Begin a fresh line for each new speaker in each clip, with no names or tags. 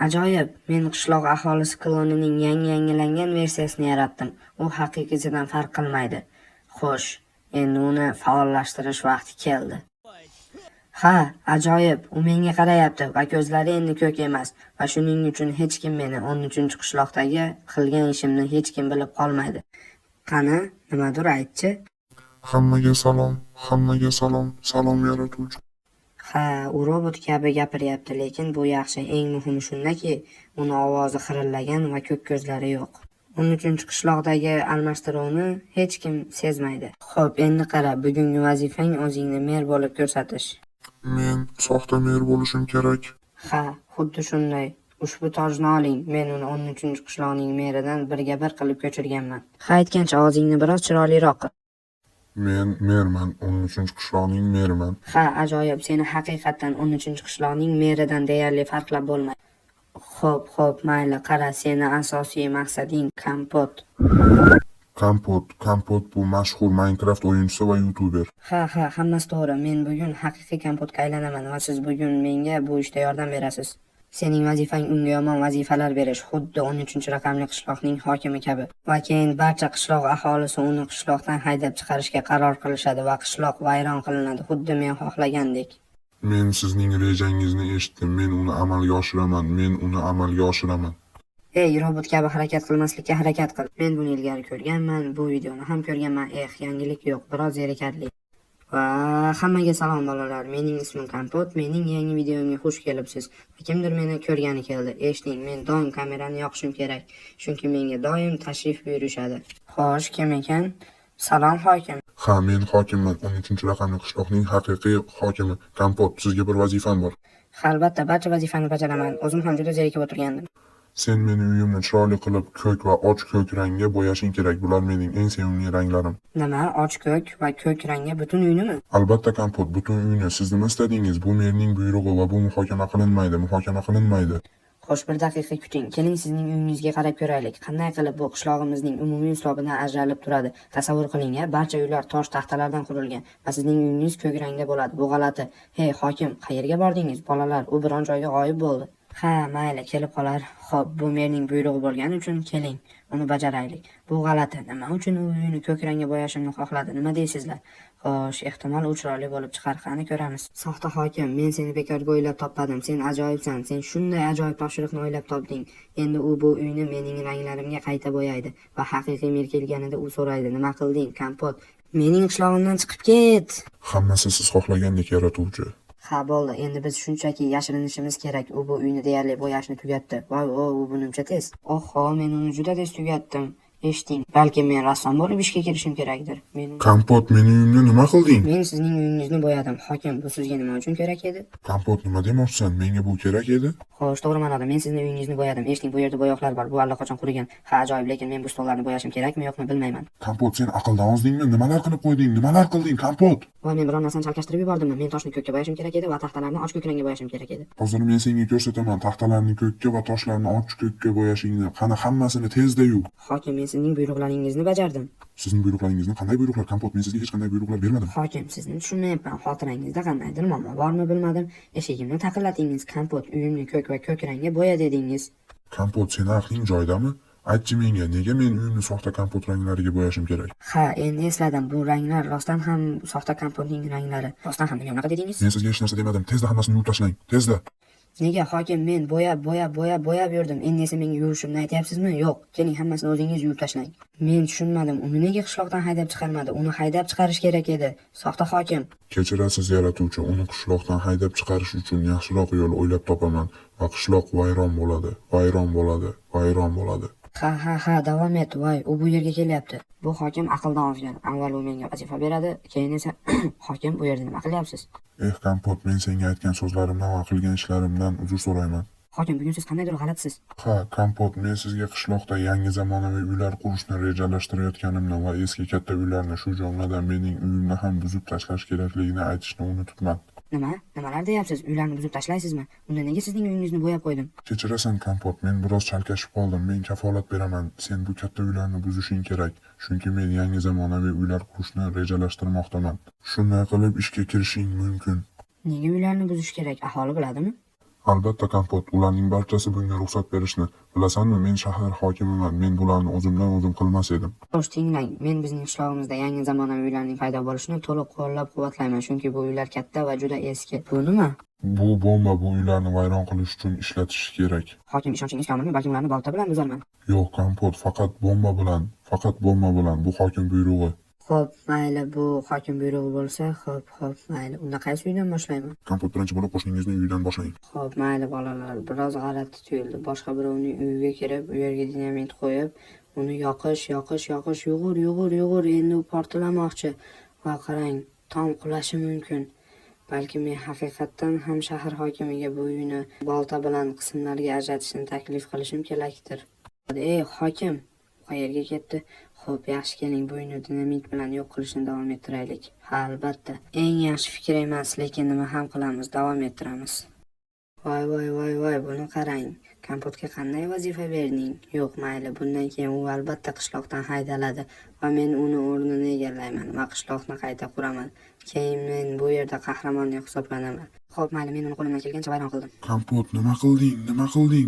Ajoyib, men qishloq aholisi klonining yangilangan versiyasini yaratdim. U haqiqiysidan farq qilmaydi. Xo'sh, endi uni faollashtirish vaqti keldi. Ha, ajoyib, u menga qarayapti va ko'zlari endi ko'k emas va shuning uchun hech kim meni 13-qishloqdagi qilgan ishimni hech kim bilib qolmaydi. Qani, nimadir aytchi?
Hammaga salom yaratuvchi.
Ha, u robot kabi gapiryapti, lekin bu yaxshi. Eng muhimi shundaki, uni ovozi xirillagan va ko'k ko'zlari yo'q. 13-qishloqdagi almashtiruvni hech kim sezmaydi. Xo'p, endi qara, bugungi vazifang o'zingni mer bo'lib ko'rsatish.
Men soxta mer bo'lishim kerak.
Ha, xuddi shunday. Ushbu tojni oling. Men uni 13-qishloqning meridan birga bir qilib ko'chirganman. Ha, aytgancha og'zingni biroz chiroyliroq qil.
Men merman, 13-qishloqning meriman.
Ha, ajoyib, seni haqiqatdan 13-qishloqning meridan deyarli farqlab bo'lmaydi. Xo'p, mayli, qara, seni asosiy maqsading kompot.
Kompot bu mashhur Minecraft o'yinchisi va YouTuber.
Ha, hammasi to'g'ri. Men bugun haqiqiy kompotga aylanaman va siz bugun menga bu ishda yordam berasiz. Sening vazifang unga yomon vazifalar berish, xuddi 13-raqamli qishloqning hokimi kabi. Va keyin barcha qishloq aholisi uni qishloqdan haydab chiqarishga qaror qilishadi va qishloq vayron qilinadi, xuddi men xohlagandek.
Men sizning rejangizni eshitdim. Men uni amalga oshiraman.
Ey, robot kabi harakat qilmaslikka harakat qil. Men buni ilgari ko'rganman, bu videoni ham ko'rganman. Yangilik yo'q, biroz zerikarli. Va hammaga salom bolalar. Mening ismim Kompot. Mening yangi videomga xush kelibsiz. Kimdir meni ko'rgani keldi. Eshiting, men doim kamerani yoqishim kerak, chunki menga doim tashrif buyurishadi. Xo'sh, kim ekan? Salom hokim.
Ha, men hokimman, 13-raqamli qishloqning haqiqiy hokimi. Kompot, sizga bir vazifam bor.
Albatta, barcha vazifani bajaraman. O'zim ham juda zerikib o'tirgandim.
Sen meni uyimni chiroyli qilib ko'k va och ko'k rangga bo'yashing kerak. Bular mening eng sevimli ranglarim.
Nima? Och ko'k va ko'k rangga butun uynimi?
Albatta Kompot, butun uyni. Siz nima istadingiz? Bu merning buyrug'i va bu muhokama qilinmaydi.
Xo'sh, bir daqiqa kuting. Keling sizning uyingizga qarab ko'raylik. Qanday qilib bu qishlog'imizning umumiy hisobidan ajralib turadi? Tasavvur qiling, barcha uylar tosh taxtalardan qurilgan va sizning uyingiz ko'k rangda bo'ladi. Bu g'alati. Hey, hokim, qayerga bordingiz? Bolalar, u biron joyga g'oyib bo'ldi. Ha, mayli, kelib qolar. Xo'p, bu merning buyrug'i bo'lgani uchun keling, uni bajaraylik. Bu g'alati. Nima uchun u uyini ko'k rangga bo'yashimni xohladi? Nima deysizlar? Xo'sh, ehtimol u chiroyli bo'lib chiqar, qani ko'ramiz. Soxta hokim, men seni bekorga o'ylab topmadim. Sen ajoyibsan. Sen shunday ajoyib topshiriqni o'ylab topding. Endi u bu uyni mening ranglarimga qayta bo'yaydi va haqiqiy mer kelganida u so'raydi: "Nima qilding, Kompot? Mening qishlog'imdan chiqib ket."
Hammasi siz xohlagandek yaratuvchi.
Ha, bo'ldi. Endi biz shunchaki yashirinishimiz kerak. U bu uyni deyarli bo'yashni tugatdi. Voy, u bunimcha tez. Oho, men uni juda tez tugatdim. Eshiting, balki men rassom bo'lib ishga kirishim kerakdir.
Kompot, mening uyimni nima qilding?
Men sizning uyingizni bo'yadim. Hokim, bu sizga nima uchun kerak edi?
Kompot, nima demoqchisan? Menga bu kerak edi?
Xo'sh, to'g'ri ma'noda men sizning uyingizni bo'yadim. Eshiting, bu yerda bo'yoqlar bor. Bu allaqachon qurigan. Ha, ajoyib, lekin men bu stollarni bo'yashim kerakmi, yo'qmi bilmayman.
Kompot, sen aqldan ozdingmi? Nimalar qilib qo'yding? Nimalar qilding, Kompot?
Voy, men biron narsani chalkashtirib yubordimmi? Men toshni ko'kka bo'yashim kerak edi va taxtalarni och ko'k rangga bo'yashim kerak edi.
Hozir men senga ko'rsataman taxtalarni ko'kka va toshlarni och ko'kka bo'yashingni. Qani hammasini tezda yu.
Hokim, men sizning buyruqlaringizni bajardim.
Sizning buyruqlaringizni qanday buyruqlar, Kompot? Men sizga hech qanday buyruqlar bermadim.
Hokim, sizni tushunmayapman. Xotirangizda qandaydir muammo bormi bilmadim. Eshigimni taqillatingiz, Kompot, uyimni ko'k va ko'k rangga bo'ya dedingiz.
Kompot, sening aqling joyidami? Aytchi menga, nega men uyimni soxta Kompot ranglariga bo'yashim kerak?
Ha, endi esladim. Bu ranglar rostdan ham soxta Kompotning ranglari. Rostdan ham nima unaqa dedingiz?
Men sizga hech narsa demadim. Tezda hammasini yuvib tashlang. Tezda.
Nega hokim, men bo'yab yurdim. Endi esa menga yuvishimni aytyapsizmi? Yo'q, keling hammasini o'zingiz yuvib tashlang. Men tushunmadim. Uni nega qishloqdan haydab chiqarmadi? Uni haydab chiqarish kerak edi. Soxta hokim.
Kechirasiz yaratuvchi, uni qishloqdan haydab chiqarish uchun yaxshiroq yo'l o'ylab topaman va qishloq vayron bo'ladi.
Ha, davom et. Voy, u bu yerga kelyapti. Bu hokim aqldan ozgan. Avval u menga vazifa beradi, keyin esa hokim, bu yerda nima qilyapsiz?
Kompot, men senga aytgan so'zlarimdan va qilgan ishlarimdan uzr so'rayman.
Hokim, bugun siz qandaydir g'alatsiz.
Ha, Kompot, men sizga qishloqda yangi zamonaviy uylar qurishni rejalashtirayotganimni va eski katta uylarni, shu jumladan mening uyimni ham buzib tashlash kerakligini aytishni unutibman.
Nimalar deyapsiz? Uylarni buzib tashlaysizmi? Unda nega sizning uyingizni bo'yab qo'ydim?
Kechirasan Kompot, men biroz chalkashib qoldim. Men kafolat beraman. Sen bu katta uylarni buzishing kerak, chunki men yangi zamonaviy uylar qurishni rejalashtirmoqdaman. Shunday qilib ishga kirishing mumkin.
Nega uylarni buzish kerak? Aholi biladimi?
Albatta Kompot, ularning barchasi bunga ruxsat berishni. Bilasanmi, men shahar hokimiman, men bularni o'zimdan o'zim qilmas edim.
Xo'sh, tinglang, men bizning qishlog'imizda yangi zamonaviy uylarning paydo bo'lishini to'liq qo'llab-quvvatlayman, chunki bu uylar katta va juda eski. Bu nima?
Bu bomba bu uylarni vayron qilish uchun ishlatish kerak.
Hokim, ishonchingiz komilmi? Balki ularni bolta bilan buzarman.
Yo'q Kompot, faqat bomba bilan, bu hokim buyrug'i.
Xo'p, mayli, bu hokim buyrug'i bo'lsa, xo'p, mayli. Unda qaysi uydan boshlayman?
Kompot, birinchi bo'lib qo'shningizning uyidan boshlang.
Xo'p, mayli bolalar, biroz g'alati tuyuldi. Boshqa birovning uyiga kirib, u yerga dinamit qo'yib, uni yoqish, yug'ur, endi u portlamoqchi. Va qarang, tom qulashi mumkin. Balki men haqiqatdan ham shahar hokimiga bu uyni bolta bilan qismlarga ajratishni taklif qilishim kerakdir. Ey, hokim, qayerga ketdi? Xo'p, yaxshi keling, bu uyni dinamit bilan yo'q qilishni davom ettiraylik. Ha, albatta. Eng yaxshi fikr emas, lekin nima ham qilamiz, davom ettiramiz. Voy, buni qarang. Kompotga qanday vazifa berding? Yo'q, mayli, bundan keyin u albatta qishloqdan haydaladi va men uni o'rnini egallayman va qishloqni qayta quraman. Keyin men bu yerda qahramondek hisoblanaman. Xo'p, mayli, men uni qo'limdan kelgancha vayron qildim.
Kompot, nima qilding?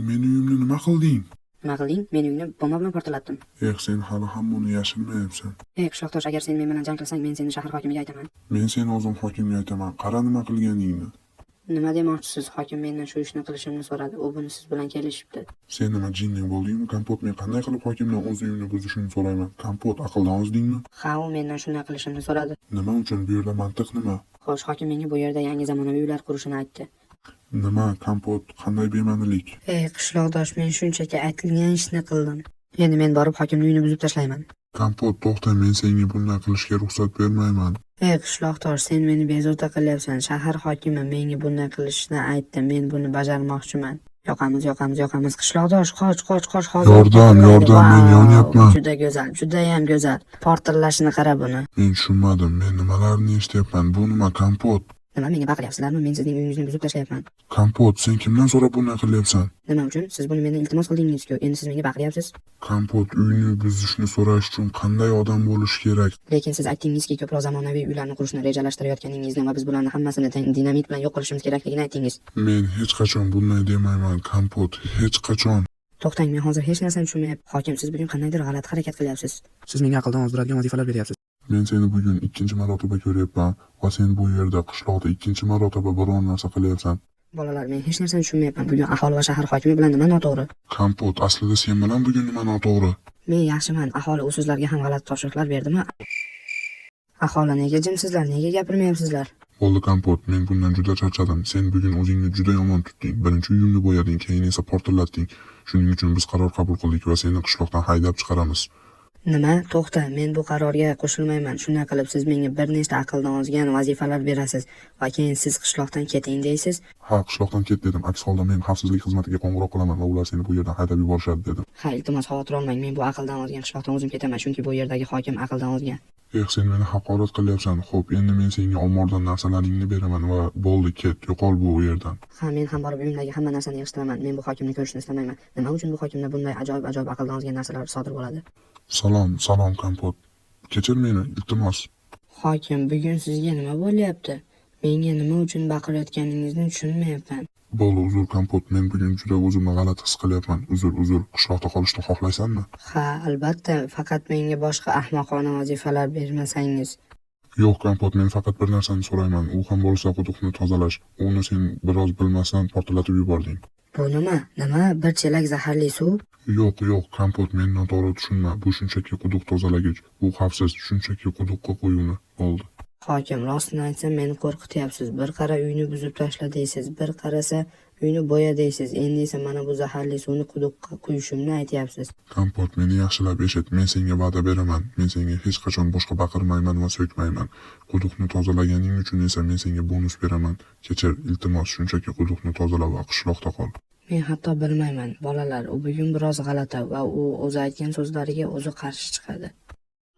Men uyimni nima qilding?
Nima qilding? Men uyni bomba bilan portlatdim.
Sen hali ham buni yashirmayapsan.
Ey qishloqdosh, agar sen men bilan jang qilsang, men seni shahar hokimiga aytaman.
Men seni o'zim hokimga aytaman. Qara nima qilganingni.
Nima demoqchisiz? Hokim mendan shu ishni qilishimni so'radi. U buni siz bilan kelishibdi.
Sen nima jinning bo'ldingmi? Kompot, men qanday qilib hokimdan o'z uyimni buzishini so'rayman? Kompot, aqldan ozdingmi?
Ha, u mendan shunday qilishimni so'radi.
Nima uchun? Bu yerda mantiq nima?
Xo'sh, hokim menga bu yerda yangi zamonaviy uylar qurishini aytdi.
Nima, Kompot, qanday bema'nilik?
Ey qishloqdosh, men shunchaki aytilgan ishni qildim. Endi men borib hokimning uyini buzib tashlayman.
Kompot, to'xta, men senga bunday qilishga ruxsat bermayman.
Ey qishloqdosh, sen meni bezovta qilyapsan. Shahar hokimi menga bunday qilishni aytdi. Men buni bajarmoqchiman. Yoqamiz. Qishloqdosh, qoch, hozir.
Yordam, men yonyapman.
Juda go'zal, judayam go'zal. Portlashini qara buni.
Men tushunmadim. Men nimalarni eshityapman? Bu nima, Kompot?
Nima, menga baqiryapsizlarmi? Men sizning uyingizni buzib tashlayapman.
Kompot, sen kimdan so'rab bunday qilyapsan?
Nima uchun? Siz buni mendan iltimos qildingiz-ku. Endi siz menga baqiryapsiz.
Kompot, uyni buzishni so'rash uchun qanday odam bo'lish kerak?
Lekin siz aytdingizki, ko'proq zamonaviy uylarni qurishni rejalashtirayotganingizni va biz bularni hammasini dinamit bilan yo'q qilishimiz kerakligini aytdingiz.
Men hech qachon bunday demayman, Kompot, hech qachon.
To'xtang, men hozir hech narsani tushunmayapman. Hokim, siz bugun qandaydir g'alati harakat qilyapsiz. Siz menga aqldan ozdiradigan vazifalar beryapsiz.
Men seni bugun ikkinchi marotaba ko'ryapman va sen bu yerda qishloqda ikkinchi marotaba biron narsa qilyapsan.
Bolalar, men hech narsani tushunmayapman. Bugun aholi va shahar hokimi bilan nima noto'g'ri?
Kompot, aslida sen bilan bugun nima noto'g'ri?
Men yaxshiman. Aholi u sizlarga ham g'alati topshiriqlar berdimi? Aholi, nega jimsizlar? Nega gapirmayapsizlar?
Bo'ldi Kompot, men bundan juda charchadim. Sen bugun o'zingni juda yomon tutding. Birinchi uyimni bo'yading, keyin esa portlatding. Shuning uchun biz qaror qabul qildik va seni qishloqdan haydab chiqaramiz.
Nima? To'xta, men bu qarorga qo'shilmayman. Shunday qilib siz menga bir nechta aqldan ozgan vazifalar berasiz va keyin siz qishloqdan keting deysiz.
Ha, qishloqdan ket dedim. Aks holda men xavfsizlik xizmatiga qo'ng'iroq qilaman va ular seni bu yerdan haydab yuborishadi dedim.
Ha, iltimos xavotir olmang. Men bu aqldan ozgan qishloqdan o'zim ketaman, chunki bu yerdagi hokim aqldan ozgan.
Sen meni haqorat qilyapsan. Xo'p, endi men senga ombordan narsalaringni beraman va bo'ldi, ket, yo'qol bu yerdan.
Ha, men ham borib uyimdagi hamma narsani yig'ishtiraman. Men bu hokimni ko'rishni istamayman. Nima uchun bu hokimda bunday ajoyib aqldan ozgan narsalar sodir bo'ladi?
Salom Kompot. Kechir meni, iltimos.
Hokim, bugun sizga nima bo'lyapti? Menga nima uchun baqirayotganingizni tushunmayapman.
Bo'ldi, uzr Kompot, men bugun juda o'zimni g'alati his qilyapman. Uzr. Qishloqda qolishni xohlaysanmi?
Ha, albatta, faqat menga boshqa ahmoqona vazifalar bermasangiz.
Yo'q Kompot, men faqat bir narsani so'rayman. U ham bo'lsa quduqni tozalash. Uni sen biroz bilmasdan portlatib yubording.
Bu nima? Bir chelak zaharli suv?
Yo'q, Kompot, men noto'g'ri tushunma. Bu shunchaki quduq tozalagich. Bu xavfsiz, shunchaki quduqqa qo'y uni. Bo'ldi.
Hokim, rostini aytsam meni qo'rqityapsiz. Bir qara uyni buzib tashla deysiz, bir qarasa uyni bo'ya deysiz. Endi esa mana bu zaharli suvni quduqqa quyishimni aytyapsiz.
Kompot, meni yaxshilab eshit. Men senga va'da beraman. Men senga hech qachon boshqa baqirmayman va so'kmayman. Quduqni tozalaganing uchun esa men senga bonus beraman. Kechir, iltimos, shunchaki quduqni tozala va qishloqda qol.
Men hatto bilmayman, bolalar, u bugun biroz g'alati va u o'zi aytgan so'zlariga o'zi qarshi chiqadi.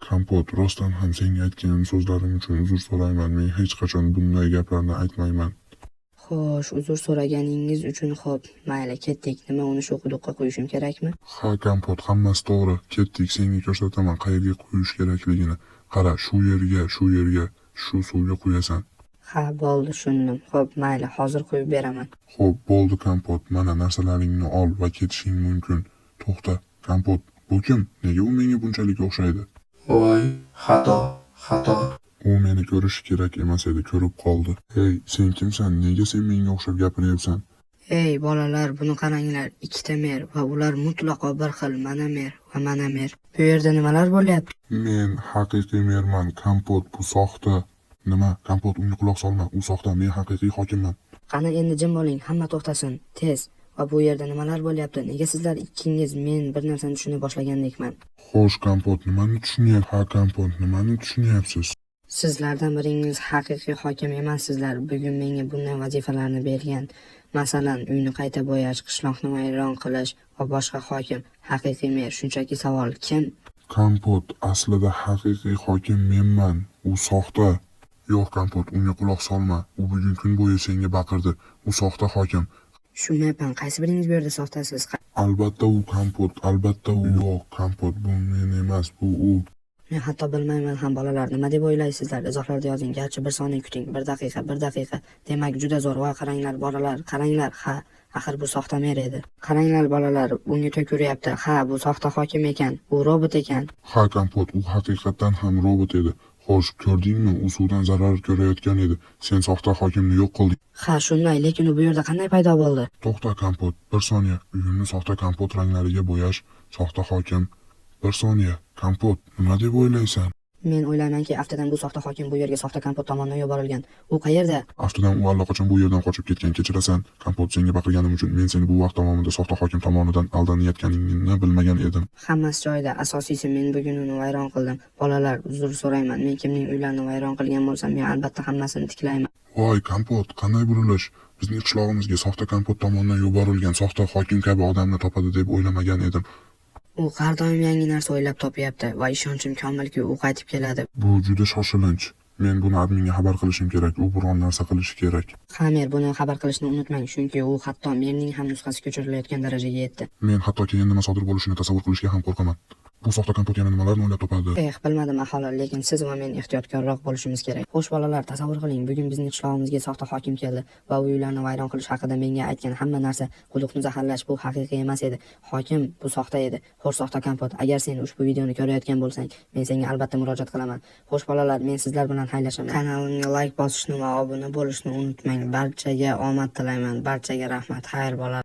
Kompot, rostdan ham senga aytgan so'zlarim uchun uzr so'rayman. Men hech qachon bunday gaplarni aytmayman.
Xo'sh, uzr so'raganingiz uchun xo'p, mayli, ketdik. Nima, uni shu quduqqa qo'yishim kerakmi?
Ha, Kompot, hammasi to'g'ri. Ketdik, senga ko'rsataman qayerga qo'yish kerakligini. Qara, shu yerga, shu suvga quyasan.
Ha, bo'ldi, tushundim. Xo'p, mayli, hozir qo'yib beraman.
Xo'p, bo'ldi Kompot, mana narsalaringni ol va ketishing mumkin. To'xta, Kompot, bu kim? Nega u menga bunchalik o'xshaydi?
Voy, xato.
U meni ko'rishi kerak emas edi, ko'rib qoldi. Hey, sen kimsan? Nega sen menga o'xshab gapiryapsan?
Ey bolalar, buni qaranglar, ikkita mer va ular mutlaqo bir xil, mana mer va mana mer. Bu yerda nimalar bo'lyapti?
Men haqiqiy merman, Kompot, bu soxta. Nima? Kompot, unga quloq solma, u soxta, men haqiqiy hokimman.
Qani endi jim bo'ling, hamma to'xtasin, tez. Va bu yerda nimalar bo'lyapti? Nega sizlar ikkingiz men bir narsani tushuna boshlagandekman?
Xo'sh, Kompot, nimani tushunyapsiz? Ha, Kompot, nimani tushunyapsiz?
Sizlardan biringiz haqiqiy hokim emassizlar. Bugun menga bunday vazifalarni bergan. Masalan, uyni qayta bo'yash, qishloqni vayron qilish va boshqa hokim. Haqiqiy mer, shunchaki savol, kim?
Kompot, aslida haqiqiy hokim menman. U soxta. Yo'q, Kompot, unga quloq solma. U bugun kun bo'yi senga baqirdi. U soxta hokim.
Tushunmayapman, qaysi biringiz bu yerda soxtasiz?
Albatta u Kompot, albatta u. Yo'q, Kompot, bu men emas, bu u.
Men hatto bilmayman ham bolalar, nima deb o'ylaysizlar? Izohlarda yozing, garchi bir soniya kuting, bir daqiqa. Demak, juda zo'r. Voy, qaranglar bolalar, qaranglar. Ha, axir bu soxta mer edi. Qaranglar bolalar, bunga to'kuryapti. Ha, bu soxta hokim ekan, u robot ekan.
Ha, Kompot, u haqiqatdan ham robot edi. Xo'sh, ko'rdingmi, u suvdan zarar ko'rayotgan edi. Sen soxta hokimni yo'q qilding.
Ha, shunday, lekin u bu yerda qanday paydo bo'ldi?
To'xta, Kompot, bir soniya. Uyimni soxta Kompot ranglariga bo'yash, soxta hokim. Bir soniya, Kompot, nima deb o'ylaysan?
Men o'ylaymanki, aftidan bu soxta hokim bu yerga soxta Kompot tomonidan yuborilgan. U qayerda?
Aftidan u allaqachon bu yerdan qochib ketgan. Kechirasan, Kompot, senga baqirganim uchun men seni bu vaqt davomida soxta hokim tomonidan aldanayotganingni bilmagan edim.
Hammasi joyida. Asosiysi, men bugun uni vayron qildim. Bolalar, uzr so'rayman. Men kimning uylarini vayron qilgan bo'lsam, men albatta hammasini tiklayman.
Voy, Kompot, qanday burilish? Bizning qishlog'imizga soxta Kompot tomonidan yuborilgan soxta hokim kabi odamni topadi deb o'ylamagan edim.
U har doim yangi narsa o'ylab topyapti va ishonchim komilki, u qaytib keladi.
Bu juda shoshilinch. Men buni adminga xabar qilishim kerak. U biron narsa qilishi kerak.
Hamer, buni xabar qilishni unutmang, chunki u hatto merning ham nusxasi ko'chirilayotgan darajaga yetdi.
Men hatto keyin nima sodir bo'lishini tasavvur qilishga ham qo'rqaman. Bu soxta Kompot yana nimalarni o'ylab topadi?
Bilmadim aholi, lekin siz va men ehtiyotkorroq bo'lishimiz kerak. Xo'sh bolalar, tasavvur qiling, bugun bizning qishlog'imizga soxta hokim keldi va uylarni vayron qilish haqida menga aytgan hamma narsa, quduqni zaharlash bu haqiqiy emas edi. Hokim bu soxta edi. Xo'sh soxta Kompot, agar sen ushbu videoni ko'rayotgan bo'lsang, men senga albatta murojaat qilaman. Xo'sh bolalar, men sizlar bilan xayrlashaman. Kanalimga like bosishni va obuna bo'lishni unutmang. Barchaga omad tilayman. Barchaga rahmat. Xayr bolalar.